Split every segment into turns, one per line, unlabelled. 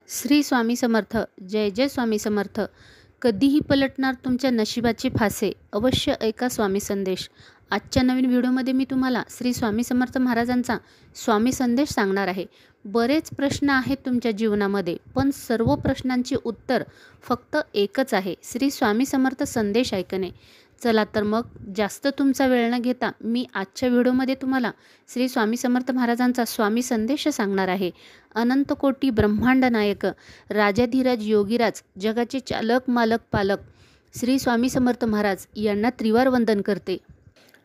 श्री स्वामी समर्थ. जय जय स्वामी समर्थ. कधीही पलटणार तुमच्या नशिबाचे फासे. अवश्य ऐका स्वामी संदेश. आजच्या नवीन व्हिडिओमध्ये मी तुम्हाला श्री स्वामी समर्थ महाराजांचा स्वामी संदेश सांगणार आहे. बरेच प्रश्न आहेत तुमच्या जीवनामध्ये, पण सर्व प्रश्नांची उत्तर फक्त एकच आहे, श्री स्वामी समर्थ संदेश ऐकणे. चला तर मग जास्त तुमचा वेळ न घेता मी आजच्या व्हिडिओमध्ये तुम्हाला श्री स्वामी समर्थ महाराजांचा स्वामी संदेश सांगणार आहे. अनंत कोटी ब्रह्मांड नायक, राजाधिराज योगीराज, जगाचे चालक मालक पालक श्री स्वामी समर्थ महाराज यांना त्रिवार वंदन करते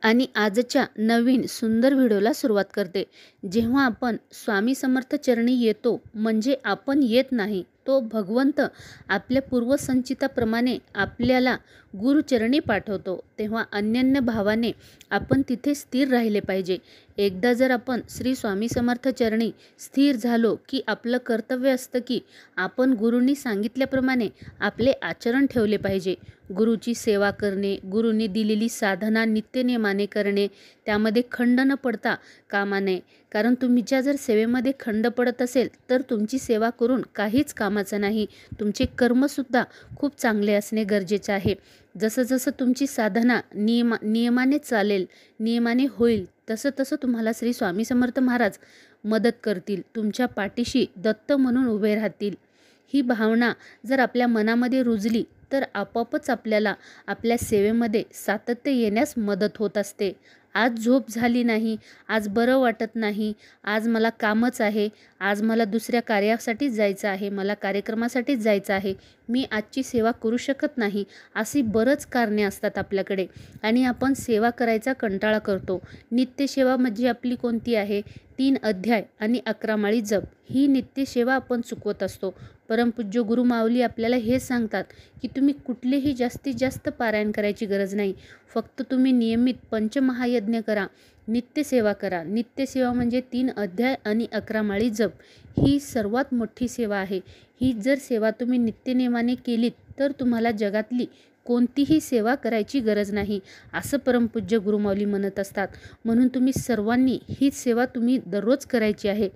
आणि आजच्या नवीन सुंदर व्हिडिओला सुरुवात करते. जेव्हा आपण स्वामी समर्थ चरणी येतो, म्हणजे आपण येत नाही, तो भगवंत आपल्या पूर्वसंचिताप्रमाणे आपल्याला गुरुचरणी पाठवतो, तेव्हा अन्यन्य भावाने आपण तिथे स्थिर राहिले पाहिजे. एकदा जर आपण श्री स्वामी समर्थ चरणी स्थिर झालो की आपलं कर्तव्य असतं की आपण गुरूंनी सांगितल्याप्रमाणे आपले आचरण ठेवले पाहिजे. गुरुची सेवा करणे, गुरूंनी दिलेली साधना नित्यनेमाने करणे, त्यामध्ये खंड न पडता कामा नये. कारण तुमच्या जर सेवेमध्ये खंड पडत असेल तर तुमची सेवा करून काहीच कामाचं नाही. तुमचे कर्मसुद्धा खूप चांगले असणे गरजेचे आहे. जसं जसं तुमची साधना नियमाने चालेल, नियमाने होईल, तसं तसं तुम्हाला श्री स्वामी समर्थ महाराज मदत करतील, तुमच्या पाठीशी दत्त म्हणून उभे राहतील. ही भावना जर आपल्या मनामध्ये रुजली तर आपोआपच आपल्याला आपल्या सेवेमध्ये सातत्य येण्यास मदत होत असते. आज झोप झाली नाही, आज बरं वाटत नाही, आज मला कामच आहे, आज मला दुसऱ्या कार्यासाठीच जायचं आहे, मला कार्यक्रमासाठीच जायचं आहे, मी आजची सेवा करू शकत नाही, अशी बरंच कारणे असतात आपल्याकडे आणि आपण सेवा करायचा कंटाळा करतो. नित्यसेवा म्हणजे आपली कोणती आहे? 3 अध्याय आणि 11 माळी जप, ही नित्यसेवा आपण चुकवत असतो. परमपूज्य गुरु माऊली आपल्याला हे सांगतात की तुम्ही कुठलेही जास्तीत जास्त पारायण करायची गरज नाही. फक्त तुम्ही नियमित पंचमहायज्ञ करा, नित्यसेवा करा. नित्यसेवा म्हणजे 3 अध्याय आणि 11 माळी जप, ही सर्वात मोठी सेवा आहे. ही जर सेवा तुम्ही नित्यनेमाने केलीत तर तुम्हाला जगातली कोणतीही सेवा करायची गरज नाही, असं परमपूज्य गुरुमाऊली म्हणत असतात. म्हणून तुम्ही सर्वांनी हीच सेवा तुम्ही दररोज करायची आहे.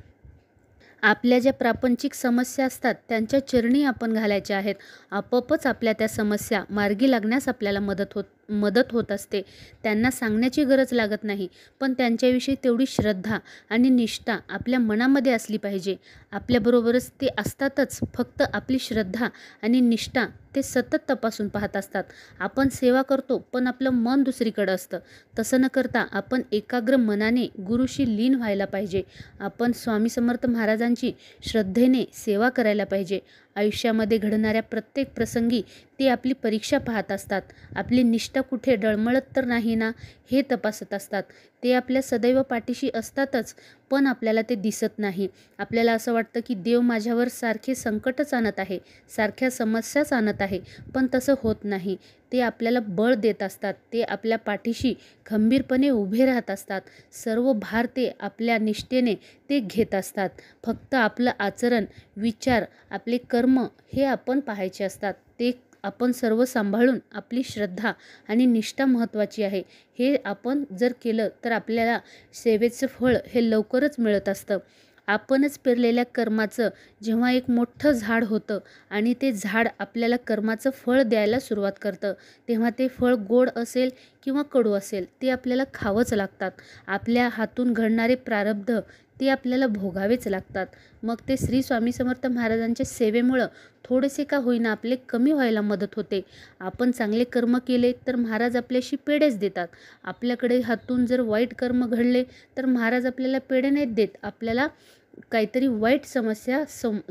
आपल्या ज्या प्रापंचिक समस्या असतात त्यांच्या चरणी आपण घालायच्या आहेत. आपोआपच आपल्या त्या समस्या मार्गी लागण्यास आपल्याला मदत होत असते. त्यांना सांगण्याची गरज लागत नाही, पण त्यांच्याविषयी तेवढी श्रद्धा आणि निष्ठा आपल्या मनामध्ये असली पाहिजे. आपल्याबरोबरच ते असतातच, फक्त आपली श्रद्धा आणि निष्ठा ते सतत तपासून पाहत असतात. आपण सेवा करतो पण आपलं मन दुसरीकडे असतं. तसं न करता आपण एकाग्र मनाने गुरुशी लीन व्हायला पाहिजे. आपण स्वामी समर्थ महाराजांची श्रद्धेने सेवा करायला पाहिजे. आयुष्यामध्ये घडणाऱ्या प्रत्येक प्रसंगी ते आपली परीक्षा पाहत असतात. आपली निष्ठा कुठे डळमळत तर नाही ना, हे तपासत असतात. ते आपल्या सदैव पाठीशी असतातच, पण आपल्याला ते दिसत नाही. आपल्याला असं वाटतं की देव माझ्यावर सारखे संकटच आणत आहे, सारख्या समस्याच आणत आहे, पण तसं होत नाही. ते आपल्याला बळ देत असतात. ते आपल्या पाठीशी खंबीरपणे उभे राहत असतात. सर्व भार ते आपल्या निष्ठेने ते घेत असतात. फक्त आपलं आचरण, विचार, आपले कर्म हे आपण पाहायचे असतात. ते आपण सर्व सांभाळून आपली श्रद्धा आणि निष्ठा महत्त्वाची आहे. हे आपण जर केलं तर आपल्याला सेवेचं फळ हे लवकरच मिळत असतं. आपणच पेरलेल्या कर्माचं जेव्हा एक मोठं झाड होतं आणि ते झाड आपल्याला कर्माचं फळ द्यायला सुरुवात करतं, तेव्हा ते फळ गोड असेल किंवा कडू असेल, ते आपल्याला खावंच लागतात. आपल्या हातून घडणारे प्रारब्ध ते आपल्याला भोगावेच लागतात. मग ते श्री स्वामी समर्थ महाराजांच्या सेवेमुळं थोडेसे का होईना आपले कमी व्हायला मदत होते. आपण चांगले कर्म केले तर महाराज आपल्याशी पेढेच देतात. आपल्याकडे हातून जर वाईट कर्म घडले तर महाराज आपल्याला पेढे नाहीत देत, आपल्याला काहीतरी वाईट समस्या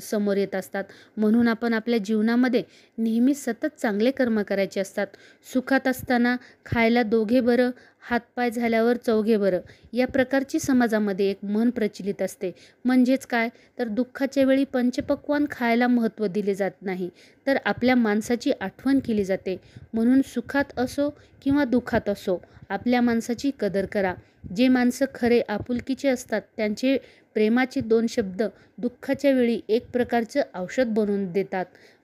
समोर येत असतात. म्हणून आपण आपल्या जीवनामध्ये नेहमी सतत चांगले कर्म करायचे असतात. सुखात असताना खायला दोघे बरं, हातपाय झाल्यावर चौघे बरं, या प्रकारची समाजामध्ये एक म्हण प्रचलित असते. म्हणजेच काय, तर दुःखाच्या वेळी पंचपक्वान्न खायला महत्त्व दिले जात नाही, तर आपल्या माणसाची आठवण केली जाते. म्हणून सुखात असो किंवा दुःखात असो आपल्या माणसाची कदर करा. जे माणसं खरे आपुलकीचे असतात त्यांचे प्रेमाचे 2 शब्द दुःखाच्या वेळी एक प्रकारचं औषध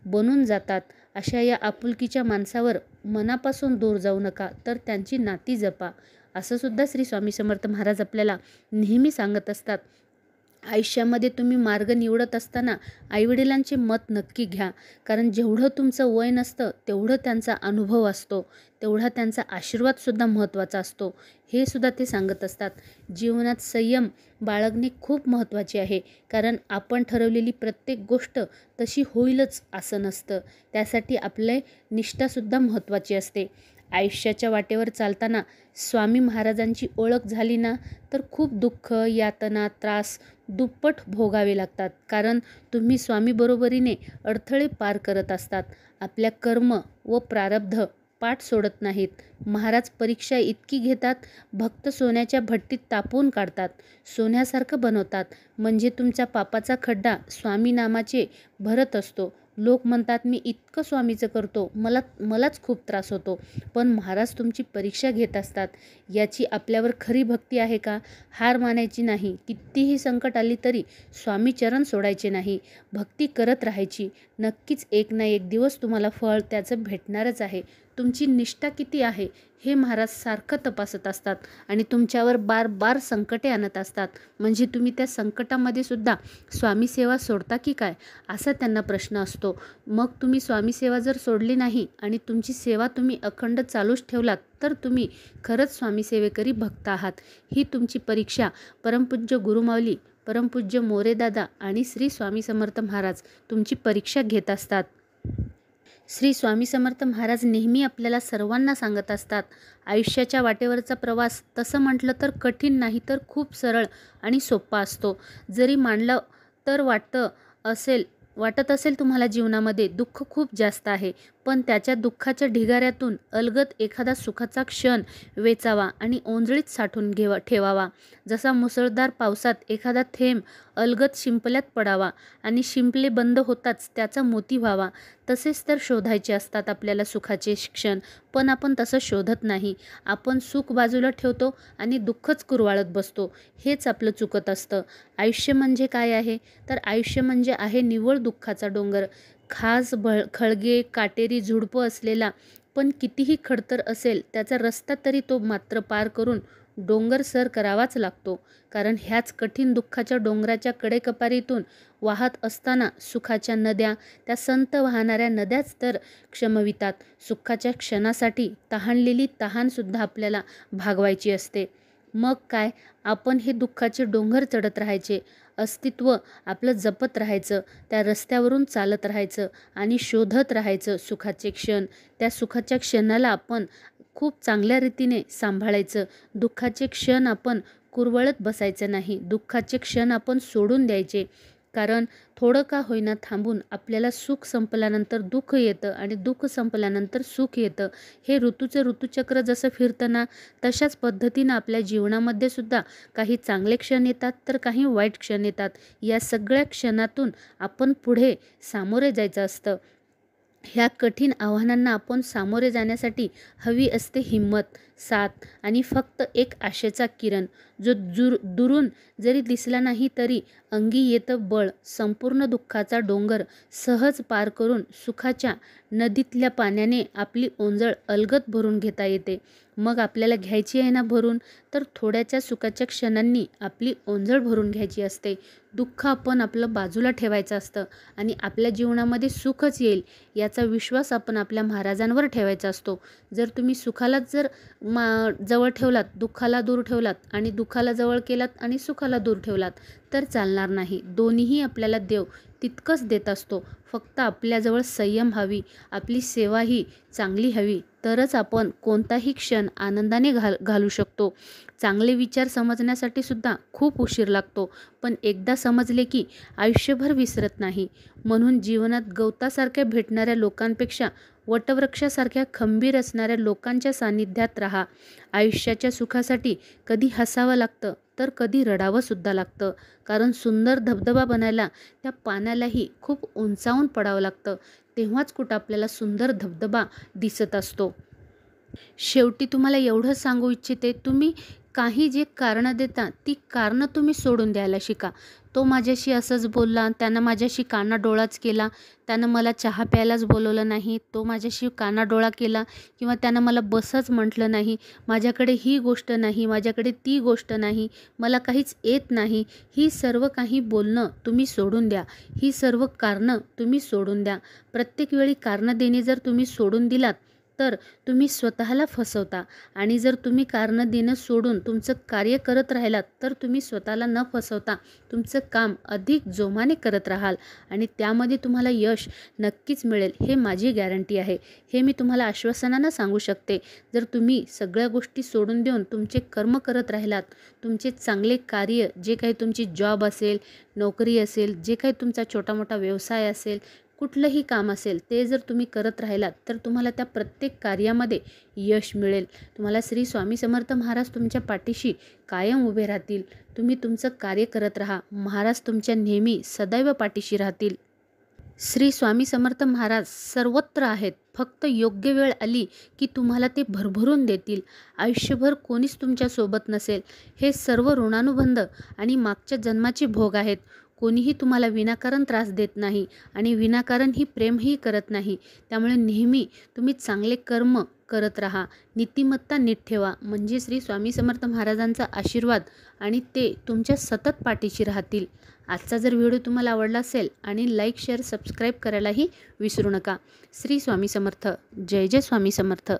बनून जातात. अशा या आपुलकीच्या माणसावर मनापासून दूर जाऊ नका, तर त्यांची नाती जपा, असं सुद्धा श्री स्वामी समर्थ महाराज आपल्याला नेहमी सांगत असतात. आयुष्यामध्ये तुम्ही मार्ग निवडत असताना आईवडिलांचे मत नक्की घ्या, कारण जेवढं तुमचं वय नसतं तेवढं त्यांचा अनुभव असतो, तेवढा त्यांचा आशीर्वादसुद्धा महत्त्वाचा असतो, हे सुद्धा ते सांगत असतात. जीवनात संयम बाळगणे खूप महत्त्वाचे आहे, कारण आपण ठरवलेली प्रत्येक गोष्ट तशी होईलच असं नसतं. त्यासाठी आपले निष्ठासुद्धा महत्त्वाची असते. आयुष्याच्या वाटेवर चालताना स्वामी महाराजांची ओळख झाली ना, तर खूप दुःख, यातना, त्रास दुप्पट भोगावे लागतात, कारण तुम्ही स्वामीबरोबरीने अडथळे पार करत असतात. आपल्या कर्म व प्रारब्ध पाठ सोडत नाहीत. महाराज परीक्षा इतकी घेतात, भक्त सोन्याच्या भट्टीत तापवून काढतात, सोन्यासारखं बनवतात. म्हणजे तुमचा पापाचा खड्डा स्वामी नामाचे भरत असतो. लोक म्हणतात, मी इतकं स्वामीचं करतो, मलाच खूप त्रास होतो. पण महाराज तुमची परीक्षा घेत असतात. याची आपल्यावर खरी भक्ती आहे का? हार मानायची नाही. कितीही संकट आली तरी स्वामी चरण सोडायचे नाही. भक्ती करत राहायची. नक्कीच एक ना एक दिवस तुम्हाला फळ त्याचं भेटणारच आहे. तुमची निष्ठा किती आहे हे महाराज सारखं तपासत असतात आणि तुमच्यावर बार बार संकटे आणत असतात. म्हणजे तुम्ही त्या संकटामध्ये सुद्धा स्वामी सेवा सोडता की काय, असा त्यांना प्रश्न असतो. मग तुम्ही स्वामी सेवा जर सोडली नाही आणि तुमची सेवा तुम्ही अखंड चालूच ठेवलात, तर तुम्ही खरंच स्वामी सेवेकरी भक्त आहात. ही तुमची परीक्षा परमपूज्य गुरुमाऊली, परमपूज्य मोरेदादा आणि श्री स्वामी समर्थ महाराज तुमची परीक्षा घेत असतात. श्री स्वामी समर्थ महाराज नेहमी आपल्याला सर्वांना सांगत असतात, आयुष्याच्या वाटेवरचा प्रवास तसं म्हटलं तर कठीण नाही, तर खूप सरळ आणि सोपा असतो. जरी मानलं तर वाटत असेल तुम्हाला जीवनामध्ये दुःख खूप जास्त आहे, पण त्याच्या दुःखाच्या ढिगाऱ्यातून अलगद एखादा सुखाचा क्षण वेचावा आणि ओंजळीत साठवून ठेवावा. जसा मुसळधार पावसात एखादा थेंब अलगद शिंपल्यात पडावा आणि शिंपले बंद होताच त्याचा मोती व्हावा, तसेच तर शोधायचे असतात आपल्याला सुखाचे क्षण. पण आपण तसं शोधत नाही. आपण सुख बाजूला ठेवतो आणि दुःखच कुरवाळत बसतो. हेच आपलं चुकत असतं. आयुष्य म्हणजे काय आहे? तर आयुष्य म्हणजे आहे निव्वळ दुःखाचा डोंगर. खळगे काटेरी झुडपं असलेला, पण कितीही खडतर असेल त्याचा रस्ता तरी तो मात्र पार करून डोंगर सर करावाच लागतो. कारण ह्याच कठीण दुःखाच्या डोंगराच्या कडेकपारीतून वाहत असताना सुखाच्या नद्या, त्या संत वाहणाऱ्या नद्याच तर क्षमवितात. सुखाच्या क्षणासाठी तहानलेली तहानसुद्धा आपल्याला भागवायची असते. मग काय, आपण हे दुःखाचे डोंगर चढत राहायचे, अस्तित्व आपलं जपत राहायचं, त्या रस्त्यावरून चालत राहायचं आणि शोधत राहायचं सुखाचे क्षण. त्या सुखाच्या क्षणाला आपण खूप चांगल्या रीतीने सांभाळायचं. दुःखाचे क्षण आपण कुरवळत बसायचं नाही. दुःखाचे क्षण आपण सोडून द्यायचे, कारण थोडं का होईना थांबून आपल्याला सुख संपल्यानंतर दुःख येतं आणि दुःख संपल्यानंतर सुख येतं. हे ऋतुचक्र जसं फिरतं ना, तशाच पद्धतीनं आपल्या जीवनामध्ये सुद्धा काही चांगले क्षण येतात तर काही वाईट क्षण येतात. या सगळ्या क्षणातून आपण पुढे सामोरे जायचं असतं. ह्या कठीण आव्हानांना आपण सामोरे जाण्यासाठी हवी असते हिंमत, साथ आणि फक्त एक आशेचा किरण, जो दुरून जरी दिसला नाही तरी अंगी येतं बळ. संपूर्ण दुःखाचा डोंगर सहज पार करून सुखाच्या नदीतल्या पाण्याने आपली ओंजळ अलगद भरून घेता येते. मग आपल्याला घ्यायची आहे ना भरून, तर थोड्याच्या सुखाच्या क्षणांनी आपली ओंजळ भरून घ्यायची असते. दुःख आपण आपलं बाजूला ठेवायचं असतं आणि आपल्या जीवनामध्ये सुखच येईल याचा विश्वास आपण आपल्या महाराजांवर ठेवायचा असतो. जर तुम्ही सुखालाच जवळ ठेवलात, दुःखाला दूर ठेवलात आणि दुःखाला जवळ केलात आणि सुखाला दूर ठेवलात तर चालणार नाही. दोन्हीही आपल्याला देव तितकंच देत असतो. फक्त आपल्याजवळ संयम हवी, आपली सेवाही चांगली हवी, तरच आपण कोणताही क्षण आनंदाने घालू शकतो. चांगले विचार समजण्यासाठी सुद्धा खूप उशीर लागतो, पण एकदा समजले की आयुष्यभर विसरत नाही. म्हणून जीवनात गवतासारख्या भेटणाऱ्या लोकांपेक्षा वटवृक्षासारख्या खंबीर असणाऱ्या लोकांच्या सानिध्यात राहा. आयुष्याच्या सुखासाठी कधी हसावं लागतं तर कधी रडावं सुद्धा लागतं, कारण सुंदर धबधबा बनायला त्या पाण्यालाही खूप उंचावून पडावं लागतं. तेव्हाच कुठं आपल्याला सुंदर धबधबा दिसत असतो. शेवटी तुम्हाला एवढं सांगू इच्छिते, तुम्ही काही जे कारणं देता ती कारणं तुम्ही सोडून द्यायला शिका. तो माझ्याशी असंच बोलला, त्यानं माझ्याशी कानाडोळाच केला, त्यानं मला चहा प्यायलाच बोलवलं नाही, तो माझ्याशी कानाडोळा केला किंवा त्यानं मला बसच म्हटलं नाही, माझ्याकडे ही गोष्ट नाही, माझ्याकडे ती गोष्ट नाही, मला काहीच येत नाही, ही सर्व काही बोलणं तुम्ही सोडून द्या. ही सर्व कारणं तुम्ही सोडून द्या. प्रत्येक वेळी कारणं देणे जर तुम्ही सोडून दिलात तर तुम्ही स्वतःला फसवता आणि जर तुम्ही कारणं देणं सोडून तुमचं कार्य करत राहिलात तर तुम्ही स्वतःला न फसवता तुमचं काम अधिक जोमाने करत राहाल आणि त्यामध्ये तुम्हाला यश नक्कीच मिळेल, हे माझी गॅरंटी आहे. हे मी तुम्हाला आश्वासनानं सांगू शकते. जर तुम्ही सगळ्या गोष्टी सोडून देऊन तुमचे कर्म करत राहिलात, तुमचे चांगले कार्य, जे काही तुमची जॉब असेल, नोकरी असेल, जे काही तुमचा छोटा मोठा व्यवसाय असेल, कुठलंही काम असेल, ते जर तुम्ही करत राहिलात तर तुम्हाला त्या प्रत्येक कार्यामध्ये यश मिळेल. तुम्हाला श्री स्वामी समर्थ महाराज तुमच्या पाठीशी कायम उभे राहतील. तुम्ही तुमचं कार्य करत राहा. महाराज तुमच्या नेहमी सदैव पाठीशी राहतील. श्री स्वामी समर्थ महाराज सर्वत्र आहेत. फक्त योग्य वेळ आली की तुम्हाला ते भरभरून देतील. आयुष्यभर कोणीच तुमच्यासोबत नसेल. हे सर्व ऋणानुबंध आणि मागच्या जन्माचे भोग आहेत. कोणीही तुम्हाला विनाकारण त्रास देत नाही आणि विनाकारण ही प्रेमही करत नाही. त्यामुळे नेहमी तुम्ही चांगले कर्म करत राहा. नीतिमत्ता नीट ठेवा, म्हणजे श्री स्वामी समर्थ महाराजांचा आशीर्वाद आणि ते तुमच्या सतत पाठीशी राहतील. आजचा जर व्हिडिओ तुम्हाला आवडला असेल आणि लाईक, शेअर, सबस्क्राईब करायलाही विसरू नका. श्री स्वामी समर्थ. जय जय स्वामी समर्थ.